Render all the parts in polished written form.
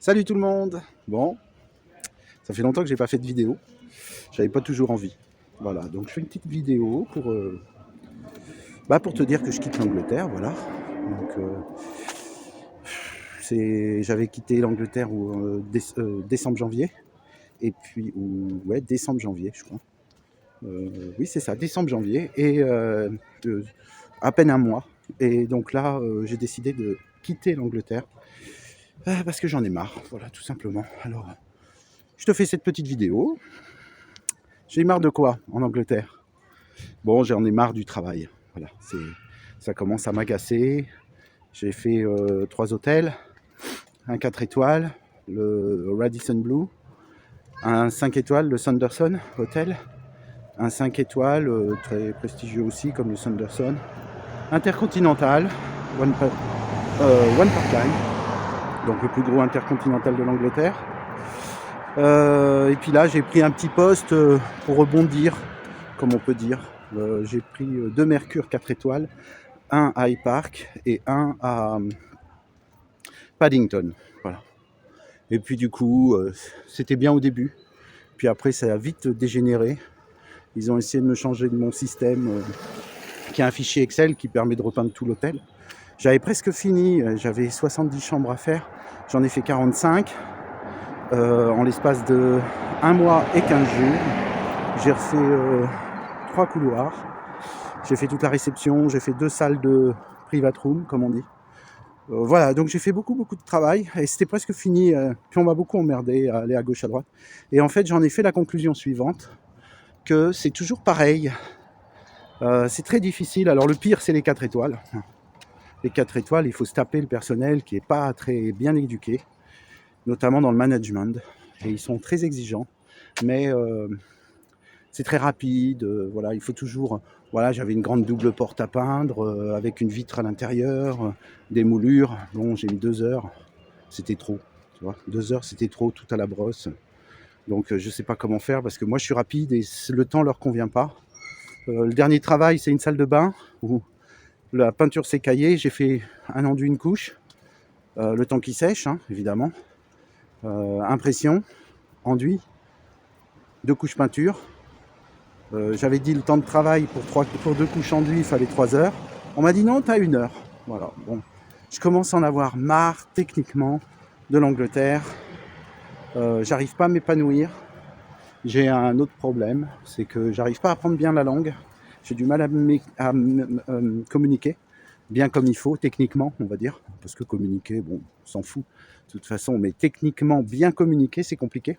Salut tout le monde. Bon, ça fait longtemps que j'ai pas fait de vidéo. J'avais pas toujours envie. Voilà, donc je fais une petite vidéo pour te dire que je quitte l'Angleterre. Voilà. Donc j'avais quitté l'Angleterre décembre janvier. Et puis ouais, décembre janvier, je crois. Oui, c'est ça, décembre janvier. Et à peine un mois. Et donc là, j'ai décidé de quitter l'Angleterre parce que j'en ai marre. Voilà, tout simplement. Alors, je te fais cette petite vidéo. J'ai marre de quoi en Angleterre? Bon, j'en ai marre du travail. Voilà, ça commence à m'agacer. J'ai fait 3 hôtels, un 4 étoiles, le Radisson Blu, un 5 étoiles, le Sanderson Hotel, un 5 étoiles très prestigieux aussi comme le Sanderson, Intercontinental, One Park Line, donc le plus gros intercontinental de l'Angleterre. Et puis là, j'ai pris un petit poste pour rebondir, comme on peut dire. J'ai pris 2 Mercure 4 étoiles, un à High Park et un à Paddington. Voilà. Et puis du coup, c'était bien au début. Puis après, ça a vite dégénéré. Ils ont essayé de me changer de mon système qui a un fichier Excel qui permet de repeindre tout l'hôtel. J'avais presque fini, j'avais 70 chambres à faire. J'en ai fait 45 en l'espace de 1 mois et 15 jours. J'ai refait 3 couloirs. J'ai fait toute la réception, j'ai fait 2 salles de private room, comme on dit. Voilà, donc j'ai fait beaucoup de travail et c'était presque fini. Puis on m'a beaucoup emmerdé à aller à gauche, à droite. Et en fait, j'en ai fait la conclusion suivante, que c'est toujours pareil. C'est très difficile. Alors le pire, c'est les 4 étoiles. Les 4 étoiles, il faut se taper le personnel qui n'est pas très bien éduqué, notamment dans le management. Et ils sont très exigeants, mais c'est très rapide. Voilà, il faut toujours... Voilà, j'avais une grande double porte à peindre avec une vitre à l'intérieur, des moulures. Bon, j'ai mis 2 heures. C'était trop. Tu vois, 2 heures, c'était trop, tout à la brosse. Donc, je ne sais pas comment faire parce que moi, je suis rapide et le temps ne leur convient pas. Le dernier travail, c'est une salle de bain où la peinture s'est caillée. J'ai fait un enduit, une couche. Le temps qui sèche, hein, évidemment. Impression, enduit, 2 couches peinture. J'avais dit le temps de travail pour 2 couches enduit, il fallait 3 heures. On m'a dit non, t'as 1 heure. Voilà, bon. Je commence à en avoir marre, techniquement, de l'Angleterre. J'arrive pas à m'épanouir. J'ai un autre problème, c'est que j'arrive pas à apprendre bien la langue. J'ai du mal à communiquer, bien comme il faut, techniquement, on va dire. Parce que communiquer, bon, on s'en fout de toute façon, mais techniquement, bien communiquer, c'est compliqué.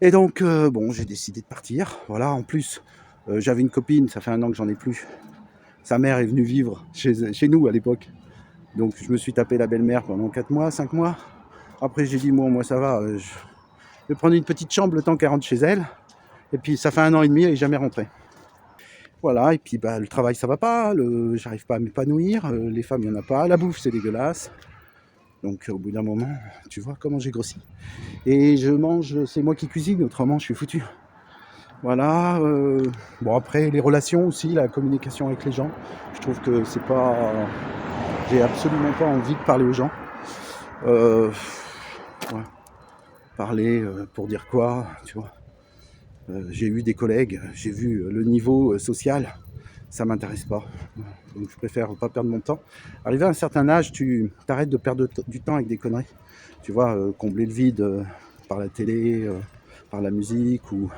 Et donc, bon, j'ai décidé de partir. Voilà, en plus, j'avais une copine, ça fait 1 an que j'en ai plus. Sa mère est venue vivre chez nous à l'époque. Donc, je me suis tapé la belle-mère pendant 4 mois, 5 mois. Après, j'ai dit, moi, ça va, je vais prendre une petite chambre le temps qu'elle rentre chez elle. Et puis, ça fait 1 an et demi, elle n'est jamais rentrée. Voilà, et puis, le travail, ça va pas. J'arrive pas à m'épanouir. Les femmes, il n'y en a pas. La bouffe, c'est dégueulasse. Donc, au bout d'un moment, tu vois comment j'ai grossi. Et je mange, c'est moi qui cuisine, autrement je suis foutu. Voilà. Bon, après, les relations aussi, la communication avec les gens. Je trouve que c'est pas... J'ai absolument pas envie de parler aux gens. Ouais. Parler pour dire quoi, tu vois. J'ai eu des collègues, j'ai vu le niveau social, ça m'intéresse pas. Donc je préfère pas perdre mon temps. Arrivé à un certain âge, tu t'arrêtes de perdre du temps avec des conneries. Tu vois, combler le vide par la télé, par la musique ou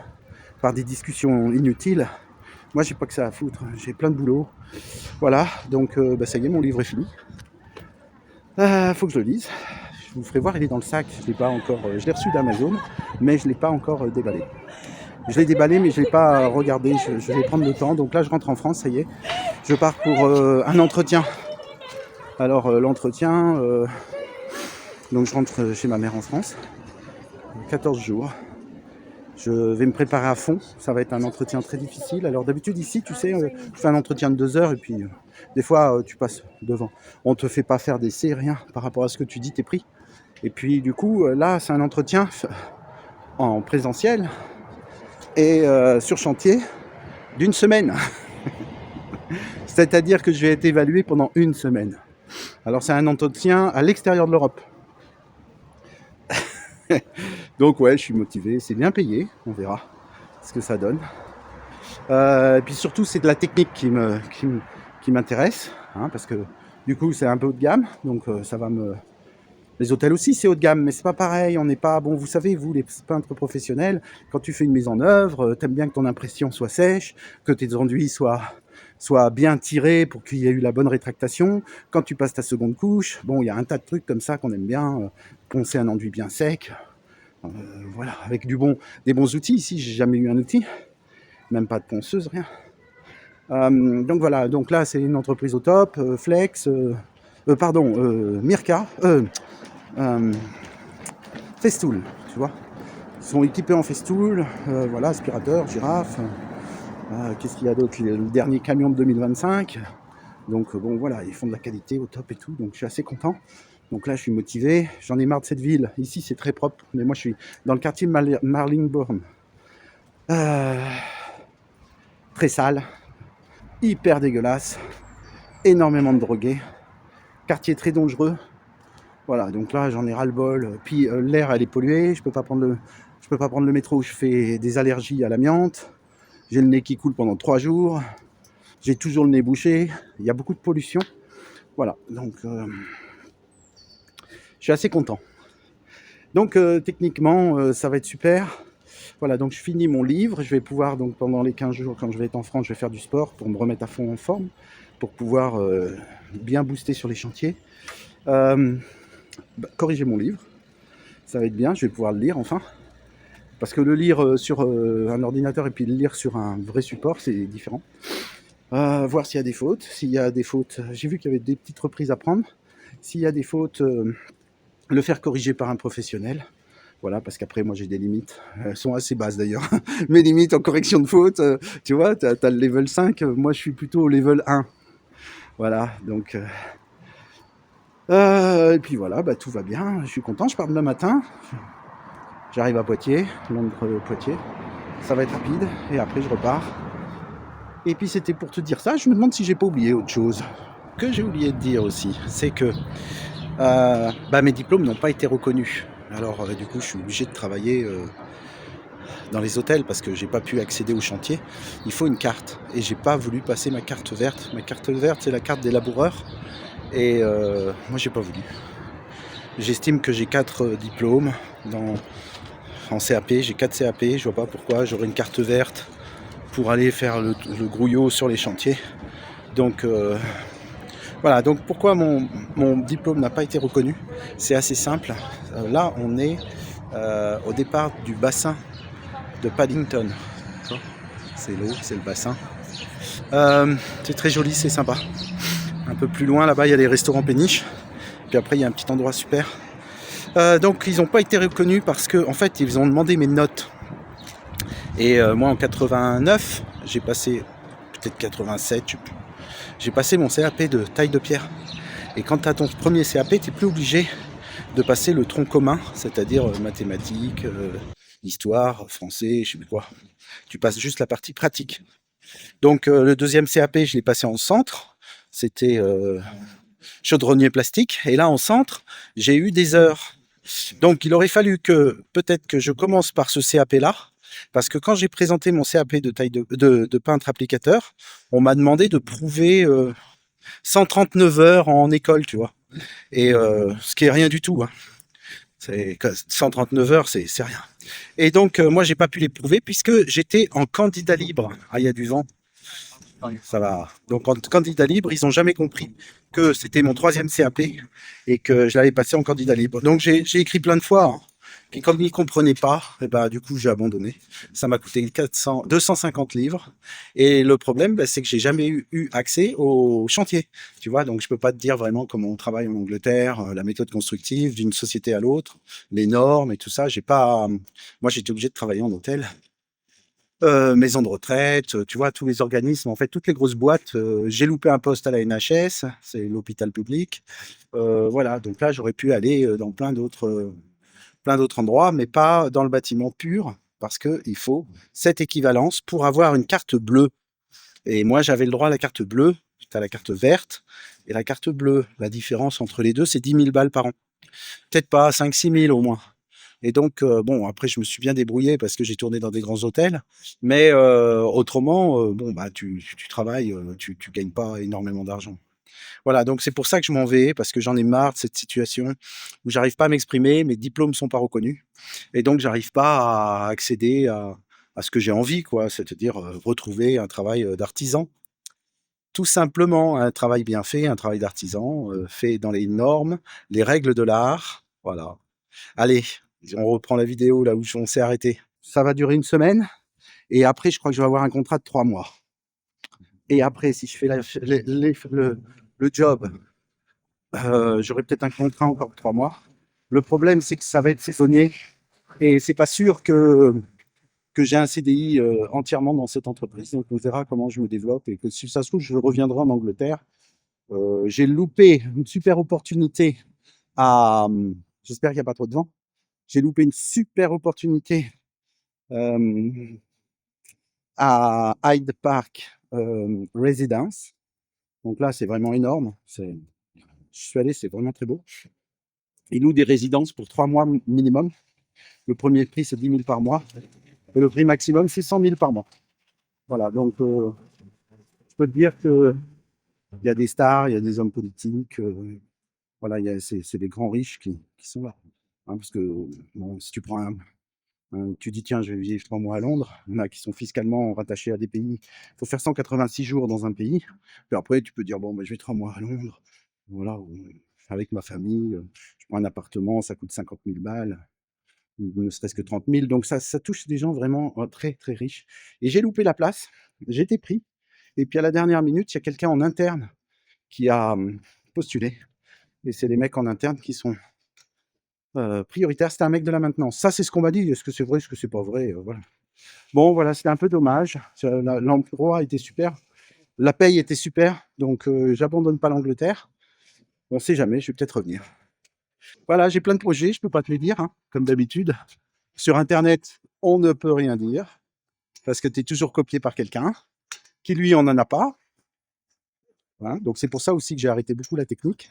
par des discussions inutiles. Moi, j'ai pas que ça à foutre. J'ai plein de boulot. Voilà, donc ça y est, mon livre est fini. Faut que je le lise. Je vous ferai voir, il est dans le sac. Je l'ai pas encore. Je l'ai reçu d'Amazon, mais je l'ai pas encore déballé. Je l'ai déballé, mais je l'ai pas regardé. Je vais prendre le temps. Donc là, je rentre en France. Ça y est. Je pars pour un entretien. Alors l'entretien. Donc je rentre chez ma mère en France. 14 jours. Je vais me préparer à fond. Ça va être un entretien très difficile. Alors d'habitude ici, tu sais, je fais un entretien de 2 heures et puis des fois tu passes devant. On te fait pas faire d'essai, rien par rapport à ce que tu dis, t'es pris. Et puis du coup, là, c'est un entretien en présentiel et sur chantier d'1 semaine. C'est-à-dire que je vais être évalué pendant 1 semaine. Alors c'est un entretien à l'extérieur de l'Europe. Donc ouais, je suis motivé. C'est bien payé, on verra ce que ça donne. Et puis surtout, c'est de la technique qui m'intéresse, hein, parce que du coup, c'est un peu haut de gamme, donc ça va me... Les hôtels aussi, c'est haut de gamme, mais c'est pas pareil. On n'est pas... Bon, vous savez, vous, les peintres professionnels, quand tu fais une mise en œuvre, t'aimes bien que ton impression soit sèche, que tes enduits soient bien tirés pour qu'il y ait eu la bonne rétractation. Quand tu passes ta seconde couche, bon, il y a un tas de trucs comme ça qu'on aime bien. Poncer un enduit bien sec, voilà, avec des bons outils. Ici, j'ai jamais eu un outil, même pas de ponceuse, rien. Donc voilà, donc là, c'est une entreprise au top, Flex, Mirka, Festool, tu vois. Ils sont équipés en Festool, voilà, aspirateur, girafe. Qu'est-ce qu'il y a d'autre? Le dernier camion de 2025. Donc bon, voilà, ils font de la qualité au top et tout, donc je suis assez content. Donc là, je suis motivé. J'en ai marre de cette ville. Ici, c'est très propre, mais moi, je suis dans le quartier Marlingborough. Très sale, hyper dégueulasse, énormément de drogués, quartier très dangereux. Voilà, donc là, j'en ai ras-le-bol. Puis l'air, elle est polluée. Je peux pas prendre le métro. Je fais des allergies à l'amiante. J'ai le nez qui coule pendant 3 jours. J'ai toujours le nez bouché. Il y a beaucoup de pollution. Voilà, donc je suis assez content. Donc techniquement, ça va être super. Voilà, donc je finis mon livre. Je vais pouvoir, donc pendant les 15 jours, quand je vais être en France, je vais faire du sport pour me remettre à fond en forme, pour pouvoir bien booster sur les chantiers. Corriger mon livre, ça va être bien, je vais pouvoir le lire enfin. Parce que le lire sur un ordinateur et puis le lire sur un vrai support, c'est différent. Voir s'il y a des fautes. S'il y a des fautes, j'ai vu qu'il y avait des petites reprises à prendre. S'il y a des fautes, le faire corriger par un professionnel. Voilà, parce qu'après, moi, j'ai des limites. Elles sont assez basses, d'ailleurs. Mes limites en correction de faute, tu vois, t'as le level 5. Moi, je suis plutôt au level 1. Voilà, donc... et puis voilà, bah, tout va bien. Je suis content, je pars demain matin. J'arrive à Poitiers, Londres-Poitiers. Ça va être rapide. Et après, je repars. Et puis, c'était pour te dire ça. Je me demande si j'ai pas oublié autre chose. Que j'ai oublié de dire aussi, c'est que mes diplômes n'ont pas été reconnus. Alors du coup, je suis obligé de travailler dans les hôtels parce que j'ai pas pu accéder au chantier. Il faut une carte et j'ai pas voulu passer ma carte verte. Ma carte verte, c'est la carte des laboureurs et moi j'ai pas voulu. J'estime que j'ai 4 diplômes en CAP, j'ai 4 CAP, je vois pas pourquoi j'aurais une carte verte pour aller faire le grouillot sur les chantiers. Donc voilà, donc pourquoi mon diplôme n'a pas été reconnu? C'est assez simple. Là, on est au départ du bassin de Paddington. C'est l'eau, c'est le bassin. C'est très joli, c'est sympa. Un peu plus loin, là-bas, il y a les restaurants péniches. Puis après, il y a un petit endroit super. Donc, ils n'ont pas été reconnus parce qu'en fait, ils ont demandé mes notes. Et moi, en 89, j'ai passé, peut-être 87, je sais plus. J'ai passé mon CAP de taille de pierre. Et quand tu as ton premier CAP, tu n'es plus obligé de passer le tronc commun, c'est-à-dire mathématiques, histoire, français, je sais plus quoi. Tu passes juste la partie pratique. Donc le deuxième CAP, je l'ai passé en centre. C'était chaudronnier plastique. Et là, en centre, j'ai eu des heures. Donc il aurait fallu que peut-être que je commence par ce CAP-là. Parce que quand j'ai présenté mon CAP de taille de peintre applicateur, on m'a demandé de prouver 139 heures en école, tu vois. Et ce qui est rien du tout. Hein. 139 heures, c'est rien. Et donc, moi, j'ai pas pu les prouver puisque j'étais en candidat libre. Ah, il y a du vent. Ça va. Donc, en candidat libre, ils n'ont jamais compris que c'était mon 3e CAP et que je l'avais passé en candidat libre. Donc, j'ai écrit plein de fois. Hein. Et comme ils ne comprenaient pas, et ben, du coup, j'ai abandonné. Ça m'a coûté 250 livres. Et le problème, c'est que j'ai jamais eu accès au chantier. Tu vois, donc je peux pas te dire vraiment comment on travaille en Angleterre, la méthode constructive d'une société à l'autre, les normes et tout ça. J'ai pas. Moi, j'étais obligé de travailler en hôtel. Maison de retraite, tu vois, tous les organismes, en fait, toutes les grosses boîtes. J'ai loupé un poste à la NHS, c'est l'hôpital public. Voilà, donc là, j'aurais pu aller dans plein d'autres endroits, mais pas dans le bâtiment pur, parce qu'il faut cette équivalence pour avoir une carte bleue. Et moi, j'avais le droit à la carte bleue, tu as la carte verte et la carte bleue. La différence entre les deux, c'est 10 000 balles par an. Peut-être pas 5 000 6 000 au moins. Et donc, bon, après, je me suis bien débrouillé parce que j'ai tourné dans des grands hôtels. Mais autrement, bon, bah, tu travailles, tu gagnes pas énormément d'argent. Voilà, donc c'est pour ça que je m'en vais, parce que j'en ai marre de cette situation où j'arrive pas à m'exprimer, mes diplômes sont pas reconnus. Et donc, j'arrive pas à accéder à ce que j'ai envie, quoi, c'est-à-dire retrouver un travail d'artisan. Tout simplement, un travail bien fait, un travail d'artisan, fait dans les normes, les règles de l'art. Voilà. Allez, on reprend la vidéo là où on s'est arrêté. Ça va durer une semaine, et après, je crois que je vais avoir un contrat de 3 mois. Et après, si je fais le job, j'aurai peut-être un contrat encore de 3 mois. Le problème, c'est que ça va être saisonnier, et c'est pas sûr que j'ai un CDI entièrement dans cette entreprise. Donc, on verra comment je me développe, et que si ça se trouve, je reviendrai en Angleterre. J'ai loupé une super opportunité à. J'espère qu'il n'y a pas trop de vent. J'ai loupé une super opportunité euh, à Hyde Park Residence. Donc là, c'est vraiment énorme. Je suis allé, c'est vraiment très beau. Ils louent des résidences pour 3 mois minimum. Le premier prix, c'est 10 000 par mois. Et le prix maximum, c'est 100 000 par mois. Voilà, donc je peux te dire qu'il y a des stars, il y a des hommes politiques. Voilà, c'est des grands riches qui sont là. Hein, parce que bon, si tu prends tu dis, tiens, je vais vivre 3 mois à Londres. Il y en a qui sont fiscalement rattachés à des pays. Il faut faire 186 jours dans un pays. Puis après, tu peux dire, bon, ben, je vais 3 mois à Londres. Voilà, avec ma famille. Je prends un appartement, ça coûte 50 000 balles, ne serait-ce que 30 000. Donc ça touche des gens vraiment très, très riches. Et j'ai loupé la place. J'ai été pris. Et puis à la dernière minute, il y a quelqu'un en interne qui a postulé. Et c'est les mecs en interne qui sont prioritaires. C'était un mec de la maintenance. Ça, c'est ce qu'on m'a dit. Est-ce que c'est vrai, est-ce que c'est pas vrai? Voilà. Bon, voilà, c'était un peu dommage. L'endroit était super. La paye était super. Donc, j'abandonne pas l'Angleterre. On sait jamais, je vais peut-être revenir. Voilà, j'ai plein de projets, je peux pas te les dire, hein, comme d'habitude. Sur Internet, on ne peut rien dire parce que tu es toujours copié par quelqu'un qui, lui, on n'en a pas. Hein. Donc, c'est pour ça aussi que j'ai arrêté beaucoup la technique.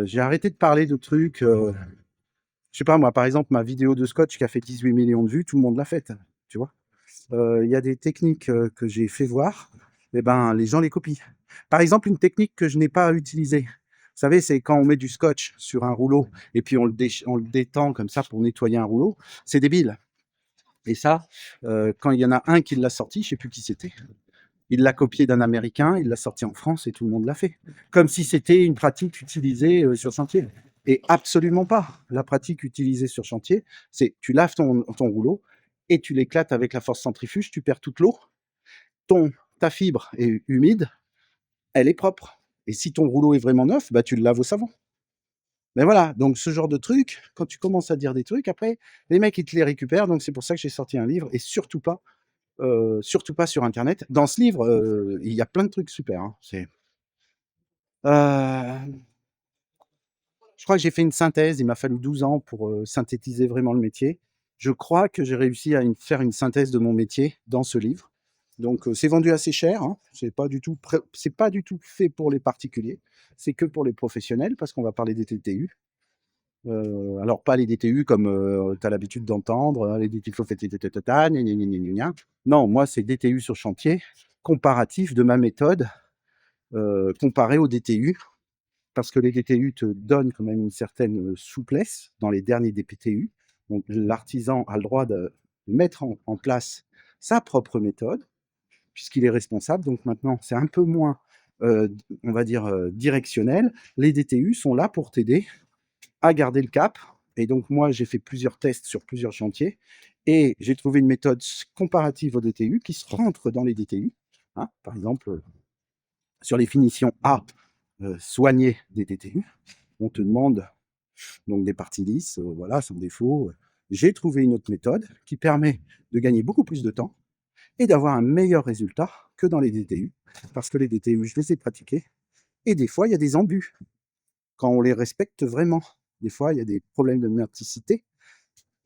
J'ai arrêté de parler de trucs. Je sais pas, moi, par exemple, ma vidéo de scotch qui a fait 18 millions de vues, tout le monde l'a faite. Tu vois. Il y a des techniques que j'ai fait voir, et ben, les gens les copient. Par exemple, une technique que je n'ai pas utilisée. Vous savez, c'est quand on met du scotch sur un rouleau et puis on le détend comme ça pour nettoyer un rouleau. C'est débile. Et ça, quand il y en a un qui l'a sorti, je sais plus qui c'était. Il l'a copié d'un Américain, il l'a sorti en France et tout le monde l'a fait. Comme si c'était une pratique utilisée sur chantier. Et absolument pas. La pratique utilisée sur chantier, c'est tu laves ton rouleau et tu l'éclates avec la force centrifuge, tu perds toute l'eau. Ta fibre est humide, elle est propre. Et si ton rouleau est vraiment neuf, bah, tu le laves au savon. Mais voilà, donc ce genre de truc, quand tu commences à dire des trucs, après, les mecs, ils te les récupèrent. Donc c'est pour ça que j'ai sorti un livre, et surtout pas sur Internet. Dans ce livre, il y a plein de trucs super. Hein. Euh, je crois que j'ai fait une synthèse. Il m'a fallu 12 ans pour synthétiser vraiment le métier. Je crois que j'ai réussi à faire une synthèse de mon métier dans ce livre. Donc c'est vendu assez cher. Hein. C'est pas du tout fait pour les particuliers. C'est que pour les professionnels parce qu'on va parler des DTU. Alors pas les DTU comme tu as l'habitude d'entendre, les DTU non, moi c'est DTU sur chantier, comparatif de ma méthode comparé au DTU, parce que les DTU te donnent quand même une certaine souplesse dans les derniers DPTU. Donc l'artisan a le droit de mettre en place sa propre méthode, puisqu'il est responsable. Donc maintenant, c'est un peu moins, on va dire, directionnel. Les DTU sont là pour t'aider à garder le cap. Et donc moi, j'ai fait plusieurs tests sur plusieurs chantiers et j'ai trouvé une méthode comparative au DTU qui se rentre dans les DTU. Hein. Par exemple, sur les finitions A, soignées des DTU, on te demande donc des parties lisses, voilà, sans défaut. J'ai trouvé une autre méthode qui permet de gagner beaucoup plus de temps et d'avoir un meilleur résultat que dans les DTU, parce que les DTU, je les ai pratiqués, et des fois, il y a des embûts quand on les respecte vraiment. Des fois, il y a des problèmes de motricité,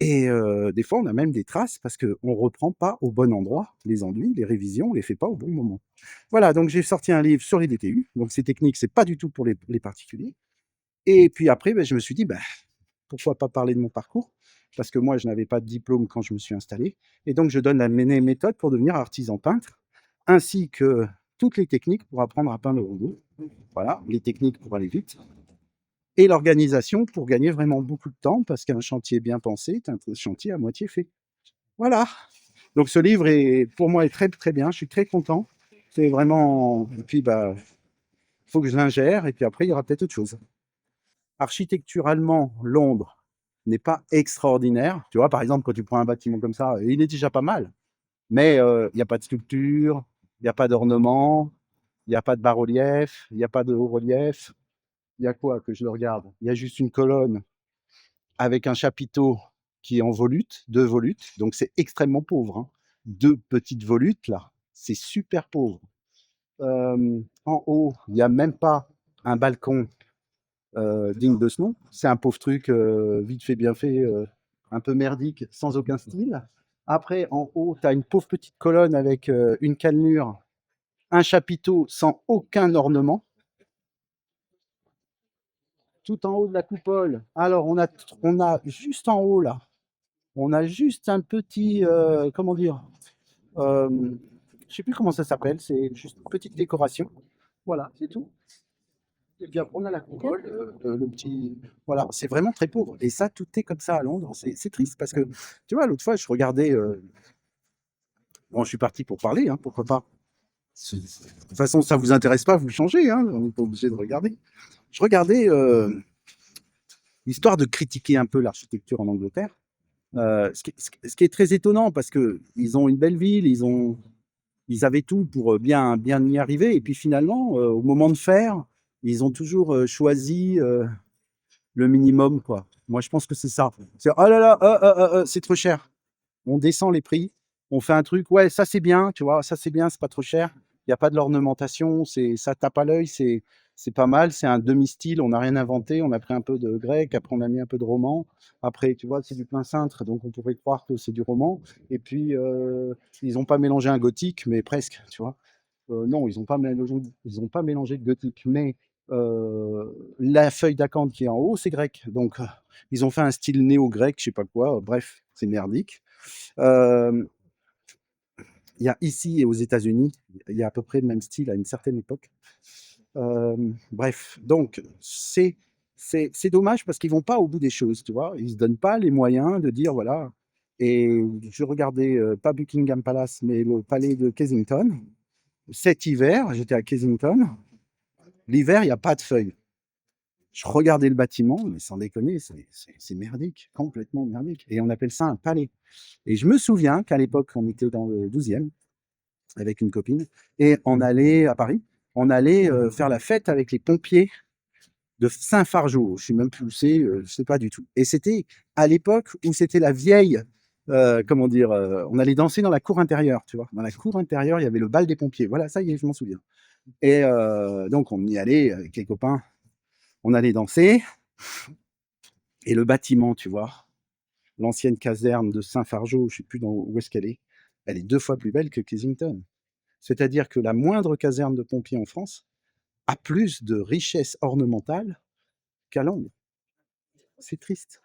et des fois, on a même des traces parce qu'on ne reprend pas au bon endroit les enduits, les révisions, on ne les fait pas au bon moment. Voilà, donc j'ai sorti un livre sur les DTU, donc ces techniques, c'est pas du tout pour les particuliers. Et puis après, ben, je me suis dit, ben, pourquoi pas parler de mon parcours? Parce que moi, je n'avais pas de diplôme quand je me suis installé. Et donc, je donne la méthode pour devenir artisan peintre, ainsi que toutes les techniques pour apprendre à peindre le rouleau. Voilà, les techniques pour aller vite. Et l'organisation pour gagner vraiment beaucoup de temps, parce qu'un chantier bien pensé est un chantier à moitié fait. Voilà. Donc ce livre est, pour moi, est très très bien. Je suis très content. C'est vraiment. Et puis bah, faut que je l'ingère. Et puis après, il y aura peut-être autre chose. Architecturalement, Londres n'est pas extraordinaire. Tu vois, par exemple, quand tu prends un bâtiment comme ça, il est déjà pas mal. Mais il n'y a pas de sculpture, il n'y a pas d'ornement, il n'y a pas de bas-relief, il n'y a pas de haut-relief. Il y a quoi que je le regarde? Il y a juste une colonne avec un chapiteau qui est en volute, 2 volutes, donc c'est extrêmement pauvre, hein. 2 petites volutes là, c'est super pauvre. En haut, il n'y a même pas un balcon digne de ce nom. C'est un pauvre truc vite fait, bien fait, un peu merdique, sans aucun style. Après, en haut, tu as une pauvre petite colonne avec une cannelure, un chapiteau sans aucun ornement, tout en haut de la coupole. Alors, on a juste en haut là, on a juste un petit, comment dire, je sais plus comment ça s'appelle, c'est juste une petite décoration. Voilà, c'est tout. Et puis après, on a la coupole, le petit. Voilà, c'est vraiment très pauvre. Et ça, tout est comme ça à Londres. C'est triste parce que, tu vois, l'autre fois, je regardais. Bon, je suis parti pour parler, hein, pourquoi pas. De toute façon, ça vous intéresse pas, vous changez, hein, on n'est pas obligé de regarder. Je regardais, histoire de critiquer un peu l'architecture en Angleterre. Ce qui est très étonnant parce que ils ont une belle ville, ils avaient tout pour bien y arriver. Et puis finalement, au moment de faire, ils ont toujours choisi le minimum, quoi. Moi, je pense que c'est ça. C'est oh là là, c'est trop cher. On descend les prix, on fait un truc, ouais, ça c'est bien, tu vois, ça c'est bien, c'est pas trop cher. Il n'y a pas de l'ornementation, ça tape à l'œil, c'est pas mal, c'est un demi-style, on n'a rien inventé, on a pris un peu de grec, après on a mis un peu de roman, après tu vois c'est du plein cintre, donc on pourrait croire que c'est du roman, et puis ils n'ont pas mélangé un gothique, mais presque, tu vois. Non, ils ont pas mélangé de gothique, mais la feuille d'acanthe qui est en haut, c'est grec. Donc, ils ont fait un style néo-grec, je sais pas quoi. Bref, c'est merdique. Euh, Il y a ici et aux États-Unis, il y a à peu près le même style à une certaine époque. Bref, donc c'est dommage parce qu'ils vont pas au bout des choses, tu vois. Ils se donnent pas les moyens de dire voilà. Et je regardais pas Buckingham Palace, mais le palais de Kensington. Cet hiver, j'étais à Kensington. L'hiver, il n'y a pas de feuilles. Je regardais le bâtiment, mais sans déconner, c'est merdique, complètement merdique. Et on appelle ça un palais. Et je me souviens qu'à l'époque, on était dans le 12e avec une copine, et on allait à Paris, on allait faire la fête avec les pompiers de Saint-Fargeau. Je ne sais même plus où c'est, je ne sais pas du tout. Et c'était à l'époque où c'était la vieille, comment dire, on allait danser dans la cour intérieure, tu vois. Dans la cour intérieure, il y avait le bal des pompiers. Voilà, ça y est, je m'en souviens. Et donc, on y allait avec les copains, on allait danser. Et le bâtiment, tu vois, l'ancienne caserne de Saint-Fargeau, je ne sais plus où est-ce qu'elle est, elle est 2 fois plus belle que Kensington. C'est-à-dire que la moindre caserne de pompiers en France a plus de richesse ornementale qu'à Londres. C'est triste.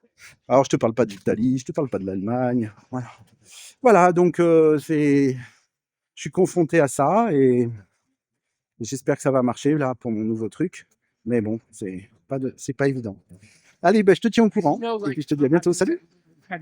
Alors, je te parle pas d'Italie, je te parle pas de l'Allemagne. Voilà. Voilà, donc je suis confronté à ça et j'espère que ça va marcher là pour mon nouveau truc. Mais bon, c'est pas évident. Allez, ben, je te tiens au courant et puis je te dis à bientôt. Salut!